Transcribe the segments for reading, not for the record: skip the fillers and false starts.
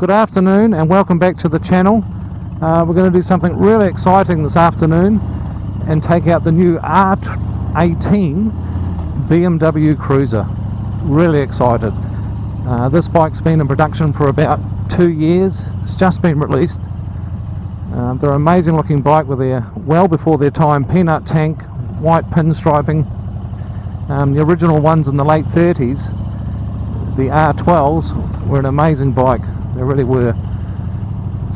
Good afternoon and welcome back to the channel. We're going to do something really exciting this afternoon and take out the new R18 BMW Cruiser. Really excited. This bike's been in production for about 2 years. It's just been released. They're an amazing looking bike with their well before their time peanut tank, white pinstriping. The original ones in the late 30s, the R12s, were an amazing bike. They really were.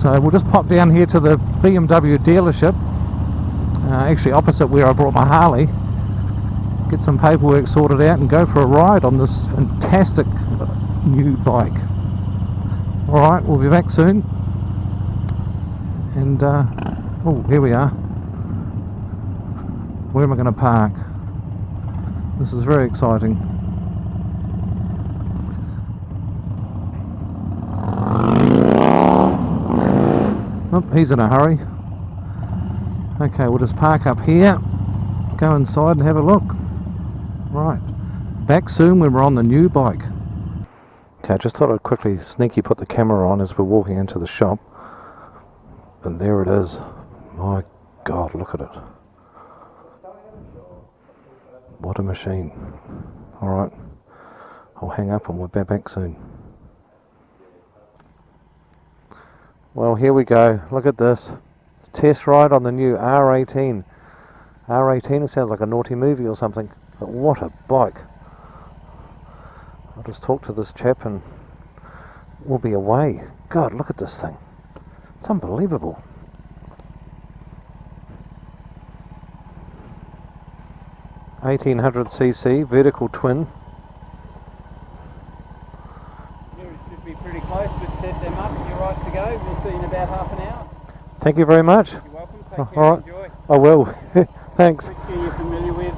So we'll just pop down here to the BMW dealership, actually opposite where I brought my Harley, get some paperwork sorted out and go for a ride on this fantastic new bike. Alright, we'll be back soon. And oh, here we are. Where am I going to park? This is very exciting. Oh, he's in a hurry. Okay, we'll just park up here, go inside and have a look. Right, back soon when we're on the new bike. Okay, I just thought I'd quickly sneaky put the camera on as we're walking into the shop. And there it is. My God, look at it. What a machine. Alright, I'll hang up and we'll be back soon. Well, here we go. Look at this. Test ride on the new R18. R18, it sounds like a naughty movie or something. But what a bike. I'll just talk to this chap and we'll be away. God, look at this thing. It's unbelievable. (1800cc) vertical twin. Should be pretty close. We've set them up. You're right to go. We'll see you in about half an hour. Thank you very much. You're welcome. Take care. Alright. Enjoy. I will. Thanks. Switchgear you're familiar with.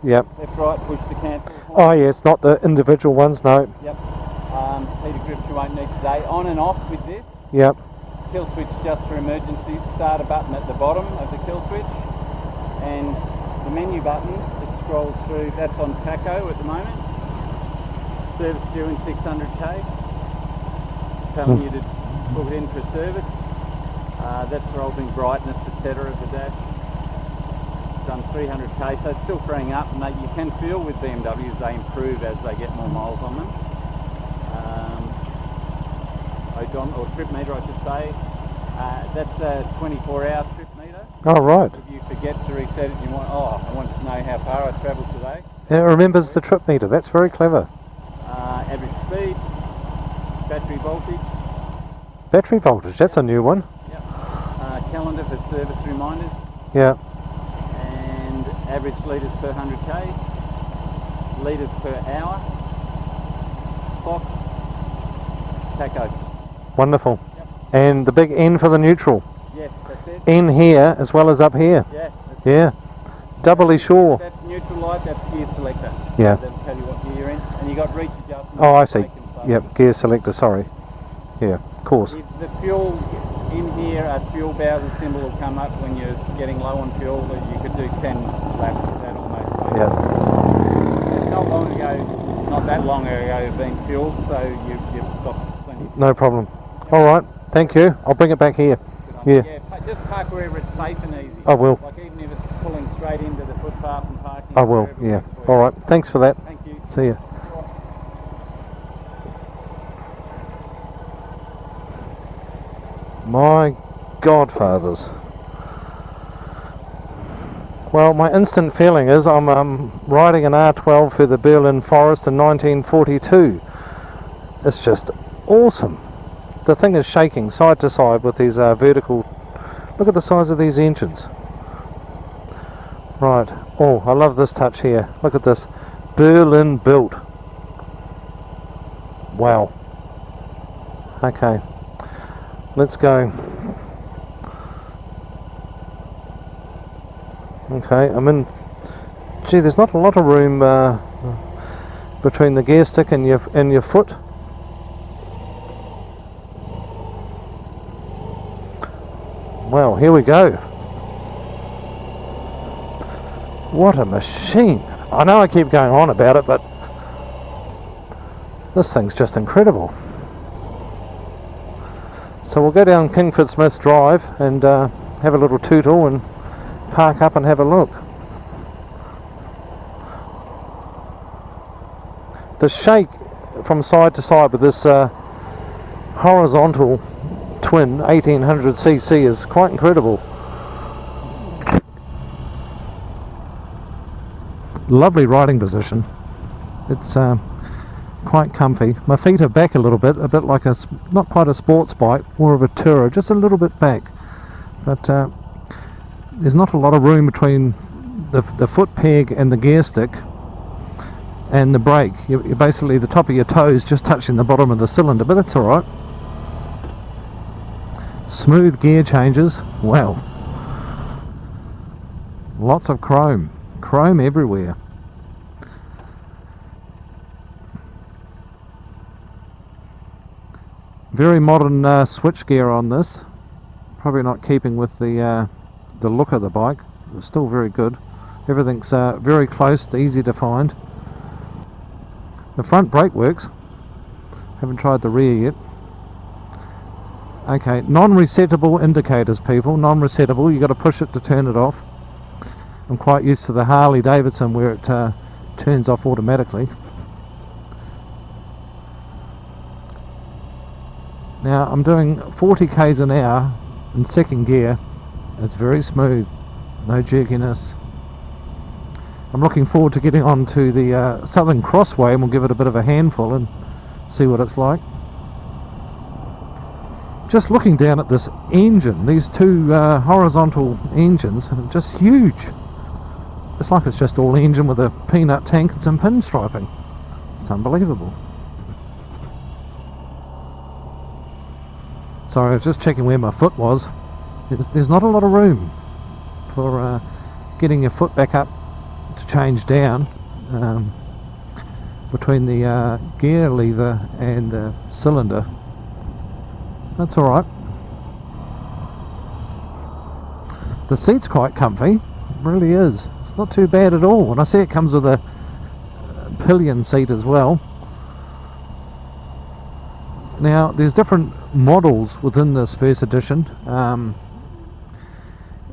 Yep. Left, right, push to cancel. Oh yes, not the individual ones, no. Yep. Heater grips you won't need today. On and off with this. Yep. Kill switch just for emergencies. Start a button at the bottom of the kill switch. And the menu button just scrolls through. That's on taco at the moment. Service due in 600k. Telling you to put it in for service. That's rolling brightness, etc. of the dash. Done 300k, so it's still freeing up, and you can feel with BMWs they improve as they get more miles on them. Or trip meter, I should say. That's a 24-hour trip meter. Oh right. If you forget to reset it, you want, I wanted to know how far I travelled today. It remembers the trip meter. That's very clever. Average speed, battery voltage. Battery voltage. That's a new one. Yep. Calendar for service reminders. Yeah. And average litres per 100k, litres per hour, clock, taco. Wonderful. Yep. And the big N for the neutral. Yes, that's it. N here as well as up here. Yeah. Yeah. Doubly sure. That's neutral light, that's gear selector. Yeah. So that'll tell you what gear you're in. And you got reach adjustment. Oh, I see. Yep, gear selector, sorry. Yeah, of course. The fuel in here, a fuel Bowser symbol will come up when you're getting low on fuel. You could do 10 laps with that almost. So Yeah. Not that long ago you've been fueled, so you've got plenty. No problem. Alright, thank you. I'll bring it back here. Yeah. Just park wherever it's safe and easy. I will. Like even if it's pulling straight into the footpath and parking. I will, yeah. Alright, thanks for that. Thank you. See ya. My godfathers. Well, my instant feeling is I'm riding an R12 through the Berlin forest in 1942. It's just awesome. The thing is shaking side to side with these vertical... Look at the size of these engines. Right. Oh, I love this touch here. Look at this. Berlin built. Wow. Okay. Let's go. Okay, I'm in... Gee, there's not a lot of room between the gear stick and your foot. Well, here we go. What a machine. I know I keep going on about it, but this thing's just incredible. So we'll go down Kingford Smith Drive and have a little tootle and park up and have a look. The shake from side to side with this horizontal twin 1800cc is quite incredible. Lovely riding position. It's quite comfy. My feet are back a bit like a, not quite a sports bike, more of a tourer, just a little bit back. But there's not a lot of room between the foot peg and the gear stick and the brake. You're basically the top of your toes just touching the bottom of the cylinder, but that's alright. Smooth gear changes. Wow. Lots of chrome. Chrome everywhere. Very modern switchgear on this. Probably not keeping with the look of the bike. It's still very good. Everything's very close, easy to find. The front brake works. Haven't tried the rear yet. Okay, non-resettable indicators, people. Non-resettable. You've got to push it to turn it off. I'm quite used to the Harley Davidson where it turns off automatically. Now I'm doing 40 k's an hour in second gear. It's very smooth, no jerkiness. I'm looking forward to getting on to the Southern Crossway, and we'll give it a bit of a handful and see what it's like. Just looking down at this engine, these two horizontal engines are just huge. It's like it's just all engine with a peanut tank and some pinstriping. It's unbelievable. Sorry, I was just checking where my foot was. There's not a lot of room for getting your foot back up to change down between the gear lever and the cylinder. That's alright. The seat's quite comfy, it really is. It's not too bad at all, and I see it comes with a pillion seat as well. Now there's different models within this first edition.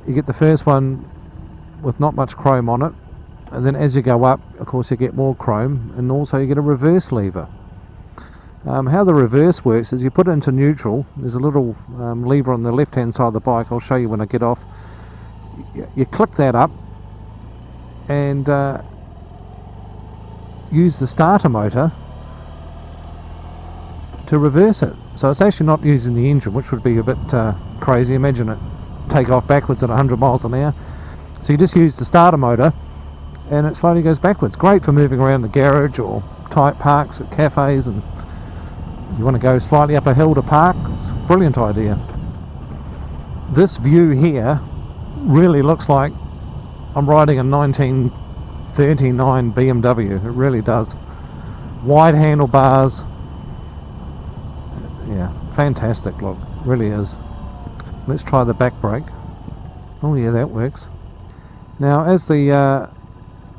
You get the first one with not much chrome on it, and then as you go up, of course, you get more chrome, and also you get a reverse lever. How the reverse works is you put it into neutral. There's a little lever on the left hand side of the bike. I'll show you when I get off. You click that up and use the starter motor to reverse it. So it's actually not using the engine, which would be a bit crazy. Imagine it take off backwards at 100 miles an hour. So you just use the starter motor and it slowly goes backwards. Great for moving around the garage or tight parks at cafes, and you want to go slightly up a hill to park. It's a brilliant idea. This view here really looks like I'm riding a 1939 BMW. It really does. Wide handlebars. Yeah, fantastic look, really is. Let's try the back brake. Oh yeah, that works. Now, as the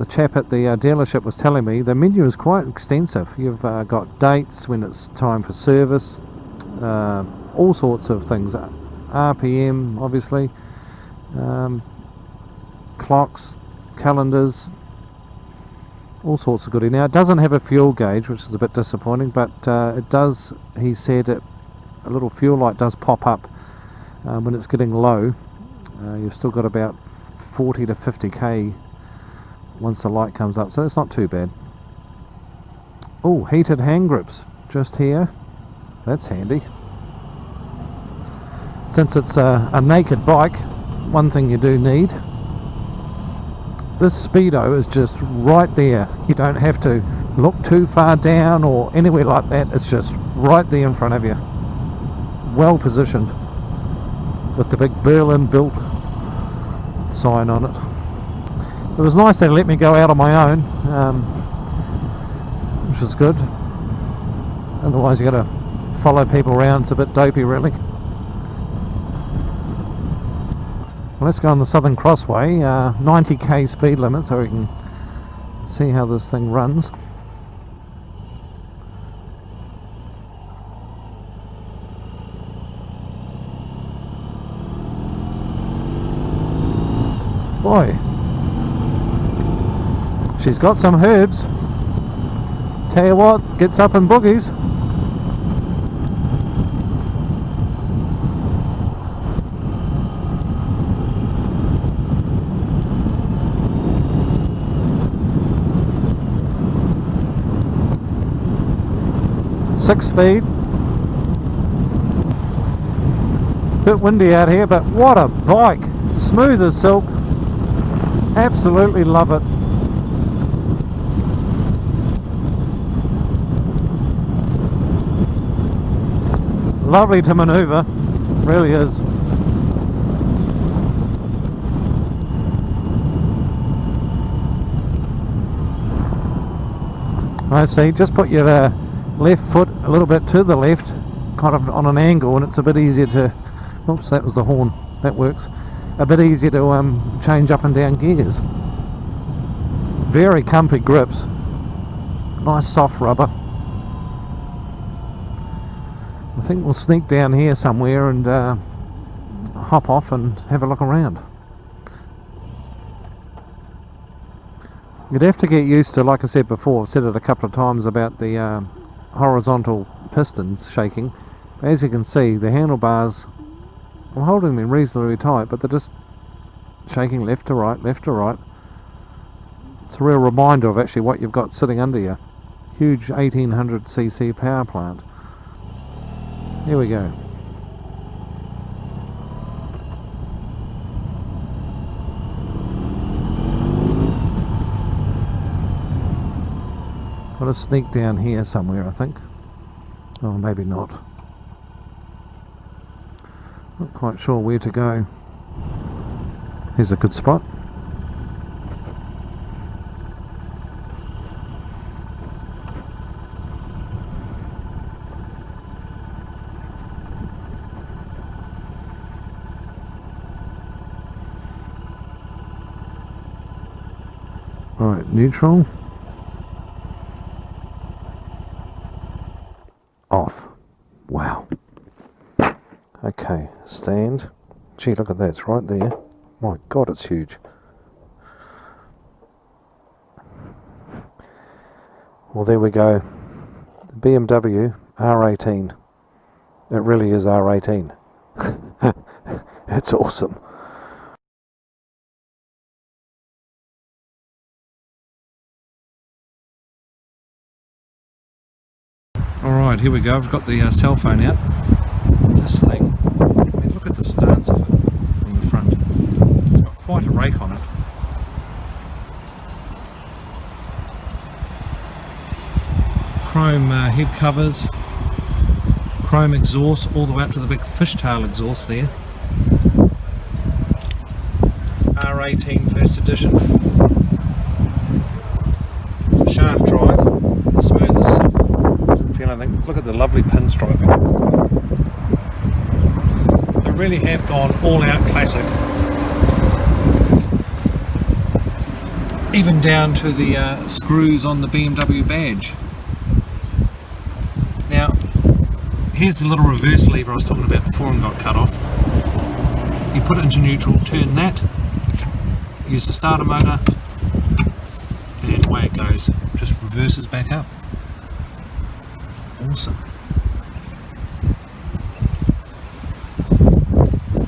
chap at the dealership was telling me, the menu is quite extensive. You've got dates when it's time for service, all sorts of things, RPM obviously, clocks, calendars, all sorts of goodie. Now it doesn't have a fuel gauge, which is a bit disappointing, but it does, he said, a little fuel light does pop up when it's getting low. You've still got about 40 to 50k once the light comes up, so it's not too bad. Oh, heated hand grips just here. That's handy. Since it's a naked bike, one thing you do need, this speedo is just right there. You don't have to look too far down or anywhere like that. It's just right there in front of you, well positioned, with the big Berlin built sign on it. It was nice they let me go out on my own, which is good. Otherwise you got to follow people around. It's a bit dopey, really. Well, let's go on the Southern Crossway. 90k speed limit, so we can see how this thing runs. Boy, she's got some herbs. Tell you what, gets up in boogies. Six speed. Bit windy out here, but what a bike! Smooth as silk. Absolutely love it. Lovely to manoeuvre, really is. I see, just put your left foot a little bit to the left, kind of on an angle, and it's a bit easier to, oops, that was the horn, that works, a bit easier to change up and down gears. Very comfy grips, nice soft rubber. I think we'll sneak down here somewhere and hop off and have a look around. You'd have to get used to, like I said before, I've said it a couple of times about the horizontal pistons shaking. But as you can see, the handlebars, I'm holding them reasonably tight, but they're just shaking left to right, left to right. It's a real reminder of actually what you've got sitting under you. Huge 1800cc power plant. Here we go. Got to sneak down here somewhere, I think. Oh, maybe not. Not quite sure where to go. Here's a good spot. Right, neutral. Off. Wow. Okay, stand. Gee, look at that, it's right there. My God, it's huge. Well, there we go. The BMW R18. It really is R18. It's awesome. Alright, here we go. I've got the cell phone out. This thing, I mean, look at the stance of it from the front. It's got quite a rake on it. Chrome head covers, chrome exhaust all the way up to the big fishtail exhaust there. R18 First Edition. Shaft drive, smooth as silk. Feel anything. Look at the lovely pinstriping. They really have gone all out classic. Even down to the screws on the BMW badge. Now, here's the little reverse lever I was talking about before and got cut off. You put it into neutral, turn that, use the starter motor, and away it goes. Just reverses back up. Awesome.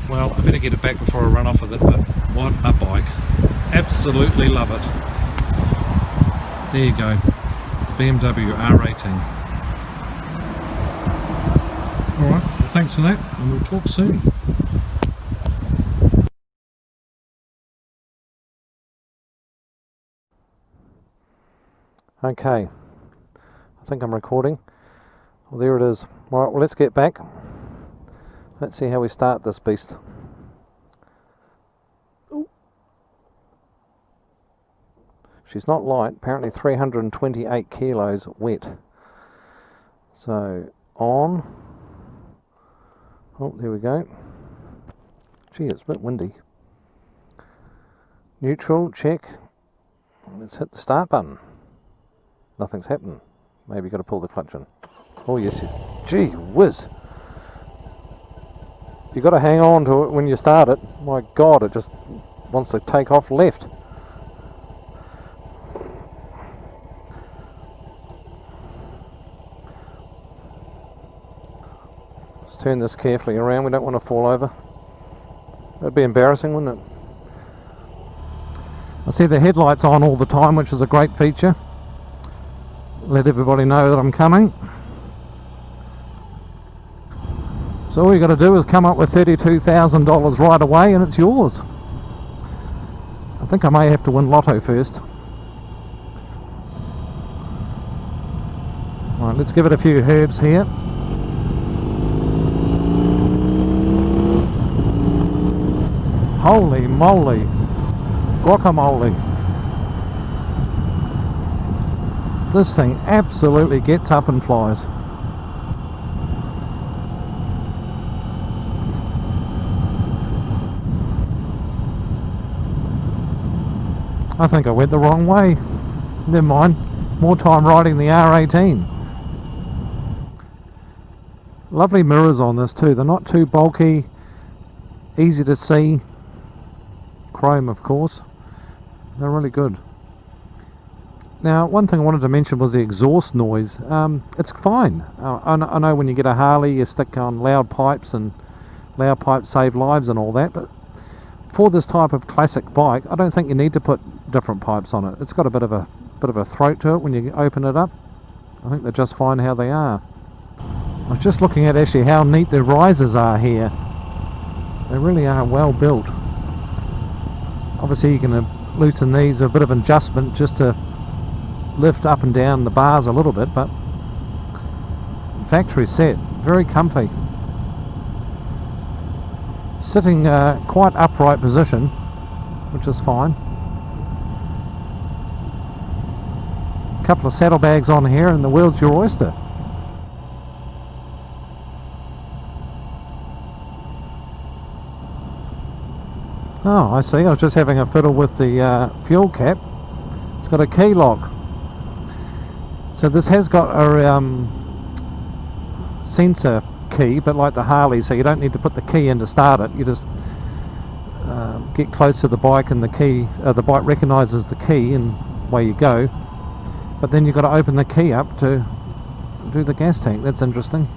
Well, I better get it back before I run off with it, but what a bike. Absolutely love it. There you go. BMW R18. Alright, well, thanks for that, and we'll talk soon. Okay, I think I'm recording. Well, there it is. Alright, well, let's get back. Let's see how we start this beast. Ooh. She's not light, apparently 328 kilos wet. So, on. Oh, there we go. Gee, it's a bit windy. Neutral, check. Let's hit the start button. Nothing's happening. Maybe you've got to pull the clutch in. Oh yes, gee whiz. You've got to hang on to it when you start it. My God, it just wants to take off left. Let's turn this carefully around, we don't want to fall over. That'd be embarrassing, wouldn't it? I see the headlights on all the time, which is a great feature. Let everybody know that I'm coming. So all you got to do is come up with $32,000 right away and it's yours. I think I may have to win lotto first. Alright, let's give it a few herbs here. Holy moly, guacamole. This thing absolutely gets up and flies. I think I went the wrong way. Never mind, more time riding the R18. Lovely mirrors on this too, they're not too bulky, easy to see. Chrome, of course. They're really good. Now, one thing I wanted to mention was the exhaust noise. It's fine. I know when you get a Harley you stick on loud pipes, and loud pipes save lives and all that, but for this type of classic bike I don't think you need to put different pipes on it. It's got a bit of a throat to it when you open it up. I think they're just fine how they are. I was just looking at actually how neat the risers are here. They really are well built. Obviously you can loosen these, a bit of adjustment just to lift up and down the bars a little bit, but factory set, very comfy. Sitting quite upright position, which is fine. Couple of saddlebags on here and the world's your oyster. Oh, I see, I was just having a fiddle with the fuel cap. It's got a key lock. So this has got a sensor key, but like the Harley, so you don't need to put the key in to start it. You just get close to the bike and the key, the bike recognises the key and away you go. But then you've got to open the key up to do the gas tank. That's interesting.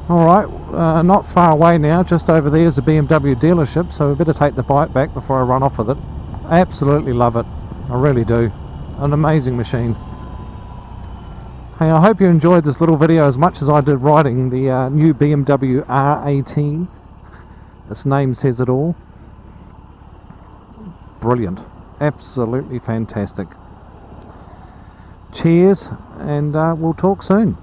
Alright, not far away now, just over there is a BMW dealership, so we better take the bike back before I run off with it. I absolutely love it, I really do. An amazing machine. Hey, I hope you enjoyed this little video as much as I did riding the new BMW R18. Its name says it all. Brilliant, absolutely fantastic. Cheers, and we'll talk soon.